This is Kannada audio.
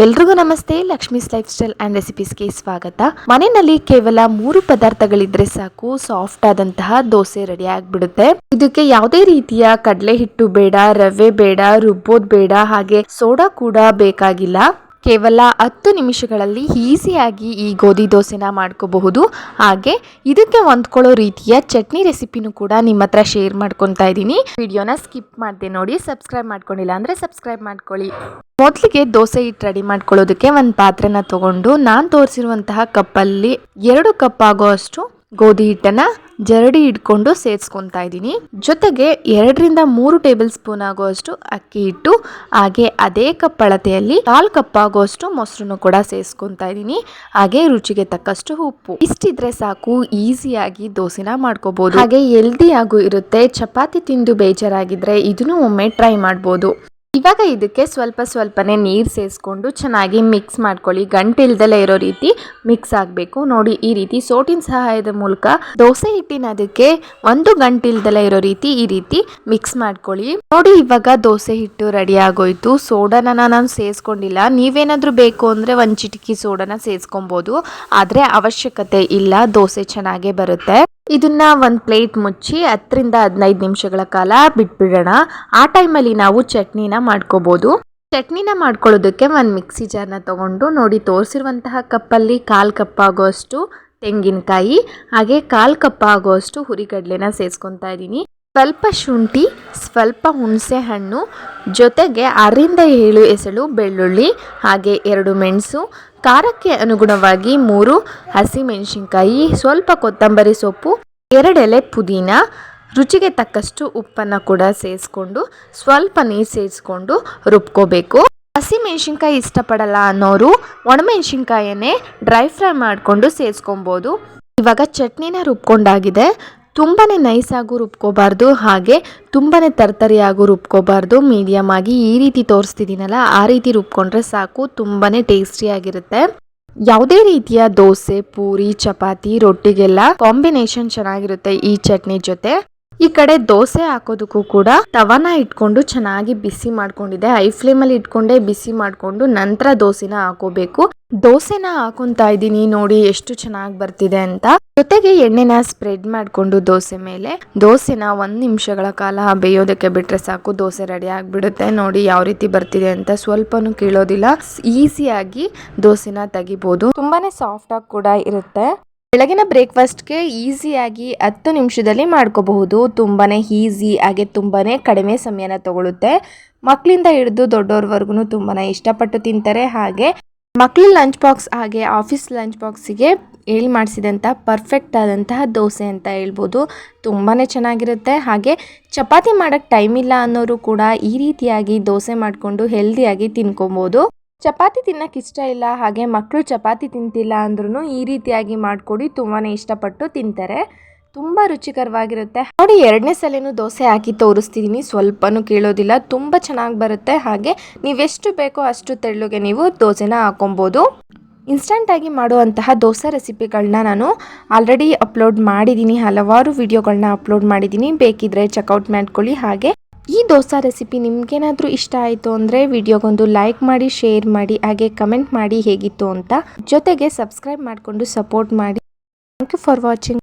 ಎಲ್ರಿಗೂ ನಮಸ್ತೆ. ಲಕ್ಷ್ಮೀಸ್ ಲೈಫ್ ಸ್ಟೈಲ್ ಆ್ಯಂಡ್ ರೆಸಿಪೀಸ್ಗೆ ಸ್ವಾಗತ. ಮನೆಯಲ್ಲಿ ಕೇವಲ 3 ಪದಾರ್ಥಗಳಿದ್ರೆ ಸಾಕು, ಸಾಫ್ಟ್ ಆದಂತಹ ದೋಸೆ ರೆಡಿ ಆಗಿಬಿಡುತ್ತೆ. ಇದಕ್ಕೆ ಯಾವುದೇ ರೀತಿಯ ಕಡಲೆ ಹಿಟ್ಟು ಬೇಡ, ರವೆ ಬೇಡ, ರುಬ್ಬೋದು ಬೇಡ, ಹಾಗೆ ಸೋಡಾ ಕೂಡ ಬೇಕಾಗಿಲ್ಲ. ಕೇವಲ 10 ನಿಮಿಷಗಳಲ್ಲಿ ಈಸಿಯಾಗಿ ಈ ಗೋಧಿ ದೋಸೆನ ಮಾಡ್ಕೋಬಹುದು. ಹಾಗೆ ಇದಕ್ಕೆ ಹೊಂದ್ಕೊಳ್ಳೋ ರೀತಿಯ ಚಟ್ನಿ ರೆಸಿಪಿನೂ ಕೂಡ ನಿಮ್ಮ ಹತ್ರ ಶೇರ್ ಮಾಡ್ಕೊತಾ ಇದ್ದೀನಿ. ವಿಡಿಯೋನ ಸ್ಕಿಪ್ ಮಾಡದೆ ನೋಡಿ. ಸಬ್ಸ್ಕ್ರೈಬ್ ಮಾಡ್ಕೊಂಡಿಲ್ಲ ಅಂದರೆ ಸಬ್ಸ್ಕ್ರೈಬ್ ಮಾಡ್ಕೊಳ್ಳಿ. ಮೊದಲಿಗೆ ದೋಸೆ ಹಿಟ್ಟು ರೆಡಿ ಮಾಡ್ಕೊಳ್ಳೋದಕ್ಕೆ ಒಂದು ಪಾತ್ರೆನ ತಗೊಂಡು ನಾನು ತೋರಿಸಿರುವಂತಹ ಕಪ್ಪಲ್ಲಿ 2 ಕಪ್ ಆಗೋ ಅಷ್ಟು ಗೋಧಿ ಹಿಟ್ಟನ್ನ ಜರಡಿ ಹಿಡ್ಕೊಂಡು ಸೇರಿಸ್ಕೊತಾ ಇದ್ದೀನಿ. ಜೊತೆಗೆ 2 ರಿಂದ 3 ಟೇಬಲ್ ಸ್ಪೂನ್ ಆಗುವಷ್ಟು ಅಕ್ಕಿ ಹಿಟ್ಟು, ಹಾಗೆ ಅದೇ ಕಪ್ ಅಳತೆಯಲ್ಲಿ 4 ಕಪ್ ಆಗುವಷ್ಟು ಮೊಸರನ್ನು ಕೂಡ ಸೇರಿಸ್ಕೊತಾ ಇದ್ದೀನಿ. ಹಾಗೆ ರುಚಿಗೆ ತಕ್ಕಷ್ಟು ಉಪ್ಪು. ಇಷ್ಟಿದ್ರೆ ಸಾಕು, ಈಸಿಯಾಗಿ ದೋಸೆನ ಮಾಡ್ಕೋಬಹುದು. ಹಾಗೆ ಹೆಲ್ದಿ ಆಗು ಇರುತ್ತೆ. ಚಪಾತಿ ತಿಂದು ಬೇಜಾರಾಗಿದ್ರೆ ಇದನ್ನು ಒಮ್ಮೆ ಟ್ರೈ ಮಾಡ್ಬೋದು. ಇವಾಗ ಇದಕ್ಕೆ ಸ್ವಲ್ಪನೇ ನೀರು ಸೇರಿಸ್ಕೊಂಡು ಚೆನ್ನಾಗಿ ಮಿಕ್ಸ್ ಮಾಡ್ಕೊಳ್ಳಿ. ಗಂಟಿಲ್ದಲೇ ಇರೋ ರೀತಿ ಮಿಕ್ಸ್ ಆಗಬೇಕು. ನೋಡಿ, ಈ ರೀತಿ ಸೋಟಿನ ಸಹಾಯದ ಮೂಲಕ ದೋಸೆ ಹಿಟ್ಟಿನ ಅದಕ್ಕೆ ಒಂದು ಗಂಟಿಲ್ದಲೇ ಇರೋ ರೀತಿ ಈ ರೀತಿ ಮಿಕ್ಸ್ ಮಾಡ್ಕೊಳ್ಳಿ. ನೋಡಿ, ಇವಾಗ ದೋಸೆ ಹಿಟ್ಟು ರೆಡಿ ಆಗೋಯ್ತು. ಸೋಡಾನ ನಾನು ಸೇರಿಸ್ಕೊಂಡಿಲ್ಲ. ನೀವೇನಾದ್ರೂ ಬೇಕು ಅಂದರೆ ಒಂದು ಚಿಟಿಕೆ ಸೋಡಾನ ಸೇರಿಸ್ಕೊಬೋದು, ಆದರೆ ಅವಶ್ಯಕತೆ ಇಲ್ಲ. ದೋಸೆ ಚೆನ್ನಾಗೇ ಬರುತ್ತೆ. ಇದನ್ನ ಒಂದು ಪ್ಲೇಟ್ ಮುಚ್ಚಿ 10 ರಿಂದ 15 ನಿಮಿಷಗಳ ಕಾಲ ಬಿಟ್ಬಿಡೋಣ. ಆ ಟೈಮಲ್ಲಿ ನಾವು ಚಟ್ನಿನ ಮಾಡ್ಕೋಬಹುದು. ಚಟ್ನಿನ ಮಾಡ್ಕೊಳ್ಳೋದಕ್ಕೆ ಒಂದು ಮಿಕ್ಸಿ ಜಾರ್ನ ತಗೊಂಡು, ನೋಡಿ ತೋರಿಸಿರುವಂತಹ ಕಪ್ಪಲ್ಲಿ 1/4 ಕಪ್ ಆಗುವಷ್ಟು ತೆಂಗಿನಕಾಯಿ, ಹಾಗೆ 1/4 ಕಪ್ ಆಗುವಷ್ಟು ಹುರಿಗಡಲೆನ ಸೇರಿಸ್ಕೊತಾ ಇದ್ದೀನಿ. ಸ್ವಲ್ಪ ಶುಂಠಿ, ಸ್ವಲ್ಪ ಹುಣಸೆ ಹಣ್ಣು, ಜೊತೆಗೆ 6 ರಿಂದ 7 ಎಸಳು ಬೆಳ್ಳುಳ್ಳಿ, ಹಾಗೆ 2 ಮೆಣಸು, ಖಾರಕ್ಕೆ ಅನುಗುಣವಾಗಿ 3 ಹಸಿಮೆಣಸಿನ್ಕಾಯಿ, ಸ್ವಲ್ಪ ಕೊತ್ತಂಬರಿ ಸೊಪ್ಪು, 2 ಎಲೆ ಪುದೀನ, ರುಚಿಗೆ ತಕ್ಕಷ್ಟು ಉಪ್ಪನ್ನು ಕೂಡ ಸೇರಿಸ್ಕೊಂಡು ಸ್ವಲ್ಪ ನೀರು ಸೇರಿಸ್ಕೊಂಡು ರುಬ್ಕೋಬೇಕು. ಹಸಿಮೆಣಸಿನ್ಕಾಯಿ ಇಷ್ಟಪಡಲ್ಲ ಅನ್ನೋರು ಒಣಮೆಣಸಿನ್ಕಾಯನ್ನೇ ಡ್ರೈ ಫ್ರೈ ಮಾಡಿಕೊಂಡು ಸೇರಿಸ್ಕೊಬೋದು. ಇವಾಗ ಚಟ್ನಿನ ರುಬ್ಕೊಂಡಾಗಿದೆ. ತುಂಬಾ ನೈಸಾಗೂ ರುಬ್ಕೋಬಾರ್ದು, ಹಾಗೆ ತುಂಬಾ ತರ್ತರಿಯಾಗೂ ರುಬ್ಕೋಬಾರ್ದು. ಮೀಡಿಯಮ್ ಆಗಿ ಈ ರೀತಿ ತೋರಿಸ್ತಿದ್ದೀನಲ್ಲ, ಆ ರೀತಿ ರುಬ್ಕೊಂಡ್ರೆ ಸಾಕು. ತುಂಬಾ ಟೇಸ್ಟಿಯಾಗಿರುತ್ತೆ. ಯಾವುದೇ ರೀತಿಯ ದೋಸೆ, ಪೂರಿ, ಚಪಾತಿ, ರೊಟ್ಟಿಗೆಲ್ಲ ಕಾಂಬಿನೇಷನ್ ಚೆನ್ನಾಗಿರುತ್ತೆ ಈ ಚಟ್ನಿ ಜೊತೆ. ಈ ಕಡೆ ದೋಸೆ ಹಾಕೋದಕ್ಕೂ ಕೂಡ ತವಾನ ಇಟ್ಕೊಂಡು ಚೆನ್ನಾಗಿ ಬಿಸಿ ಮಾಡ್ಕೊಂಡಿದ್ದೆ. ಹೈ ಫ್ಲೇಮಲ್ಲಿ ಇಟ್ಕೊಂಡೆ ಬಿಸಿ ಮಾಡಿಕೊಂಡು ನಂತರ ದೋಸೆನ ಹಾಕೋಬೇಕು. ದೋಸೆನ ಹಾಕೊಂತಾ ಇದ್ದೀನಿ, ನೋಡಿ ಎಷ್ಟು ಚೆನ್ನಾಗಿ ಬರ್ತಿದೆ ಅಂತ. ಜೊತೆಗೆ ಎಣ್ಣೆನ ಸ್ಪ್ರೆಡ್ ಮಾಡಿಕೊಂಡು ದೋಸೆ ಮೇಲೆ ದೋಸೆನ 1 ನಿಮಿಷಗಳ ಕಾಲ ಬೇಯೋದಕ್ಕೆ ಬಿಟ್ರೆ ಸಾಕು, ದೋಸೆ ರೆಡಿ ಆಗಿಬಿಡುತ್ತೆ. ನೋಡಿ ಯಾವ ರೀತಿ ಬರ್ತಿದೆ ಅಂತ, ಸ್ವಲ್ಪನೂ ಕೀಳೋದಿಲ್ಲ. ಈಸಿಯಾಗಿ ದೋಸೆನ ತೆಗಿಬೋದು. ತುಂಬಾನೇ ಸಾಫ್ಟ್ ಆಗಿ ಕೂಡ ಇರುತ್ತೆ. ಬೆಳಗಿನ ಬ್ರೇಕ್ಫಾಸ್ಟ್ಗೆ ಈಸಿಯಾಗಿ 10 ನಿಮಿಷದಲ್ಲಿ ಮಾಡ್ಕೋಬಹುದು. ತುಂಬಾನೇ ಈಸಿ, ಹಾಗೆ ತುಂಬಾನೇ ಕಡಿಮೆ ಸಮಯನ ತಗೊಳುತ್ತೆ. ಮಕ್ಕಳಿಂದ ಹಿಡಿದು ದೊಡ್ಡವ್ರವರೆಗೂ ತುಂಬಾನೇ ಇಷ್ಟಪಟ್ಟು ತಿಂತಾರೆ. ಹಾಗೆ ಮಕ್ಕಳ ಲಂಚ್ ಬಾಕ್ಸ್ ಹಾಗೆ ಆಫೀಸ್ ಲಂಚ್ ಬಾಕ್ಸಿಗೆ ಮಾಡಿಸಿದಂಥ ಪರ್ಫೆಕ್ಟ್ ಆದಂತಹ ದೋಸೆ ಅಂತ ಹೇಳ್ಬೋದು. ತುಂಬಾ ಚೆನ್ನಾಗಿರುತ್ತೆ. ಹಾಗೆ ಚಪಾತಿ ಮಾಡೋಕ್ಕೆ ಟೈಮ್ ಇಲ್ಲ ಅನ್ನೋರು ಕೂಡ ಈ ರೀತಿಯಾಗಿ ದೋಸೆ ಮಾಡಿಕೊಂಡು ಹೆಲ್ದಿಯಾಗಿ ತಿನ್ಕೊಬೋದು. ಚಪಾತಿ ತಿನ್ನೋಕ್ಕೆ ಇಷ್ಟ ಇಲ್ಲ, ಹಾಗೆ ಮಕ್ಕಳು ಚಪಾತಿ ತಿಂತಿಲ್ಲ ಅಂದ್ರೂ ಈ ರೀತಿಯಾಗಿ ಮಾಡಿಕೊಡಿ, ತುಂಬಾ ಇಷ್ಟಪಟ್ಟು ತಿಂತಾರೆ. ತುಂಬ ರುಚಿಕರವಾಗಿರುತ್ತೆ. ನೋಡಿ, 2ನೇ ಸಲನೂ ದೋಸೆ ಹಾಕಿ ತೋರಿಸ್ತಿದ್ದೀನಿ. ಸ್ವಲ್ಪನೂ ಕೇಳೋದಿಲ್ಲ, ತುಂಬ ಚೆನ್ನಾಗಿ ಬರುತ್ತೆ. ಹಾಗೆ ನೀವೆಷ್ಟು ಬೇಕೋ ಅಷ್ಟು ತೆಳ್ಳಗೆ ನೀವು ದೋಸೆನ ಹಾಕೊಬೋದು. ಇನ್ಸ್ಟಂಟಾಗಿ ಮಾಡುವಂತಹ ದೋಸೆ ರೆಸಿಪಿಗಳನ್ನ ನಾನು ಆಲ್ರೆಡಿ ಅಪ್ಲೋಡ್ ಮಾಡಿದ್ದೀನಿ. ಹಲವಾರು ವಿಡಿಯೋಗಳನ್ನ ಅಪ್ಲೋಡ್ ಮಾಡಿದ್ದೀನಿ, ಬೇಕಿದ್ರೆ ಚೆಕ್ಔಟ್ ಮಾಡ್ಕೊಳ್ಳಿ. ಹಾಗೆ ಈ ದೋಸೆ ರೆಸಿಪಿ ನಿಮ್ಗೇನಾದರೂ ಇಷ್ಟ ಆಯಿತು ಅಂದರೆ ವಿಡಿಯೋಗೊಂದು ಲೈಕ್ ಮಾಡಿ, ಶೇರ್ ಮಾಡಿ, ಹಾಗೆ ಕಮೆಂಟ್ ಮಾಡಿ ಹೇಗಿತ್ತು ಅಂತ. ಜೊತೆಗೆ ಸಬ್ಸ್ಕ್ರೈಬ್ ಮಾಡಿಕೊಂಡು ಸಪೋರ್ಟ್ ಮಾಡಿ. Thank you for watching.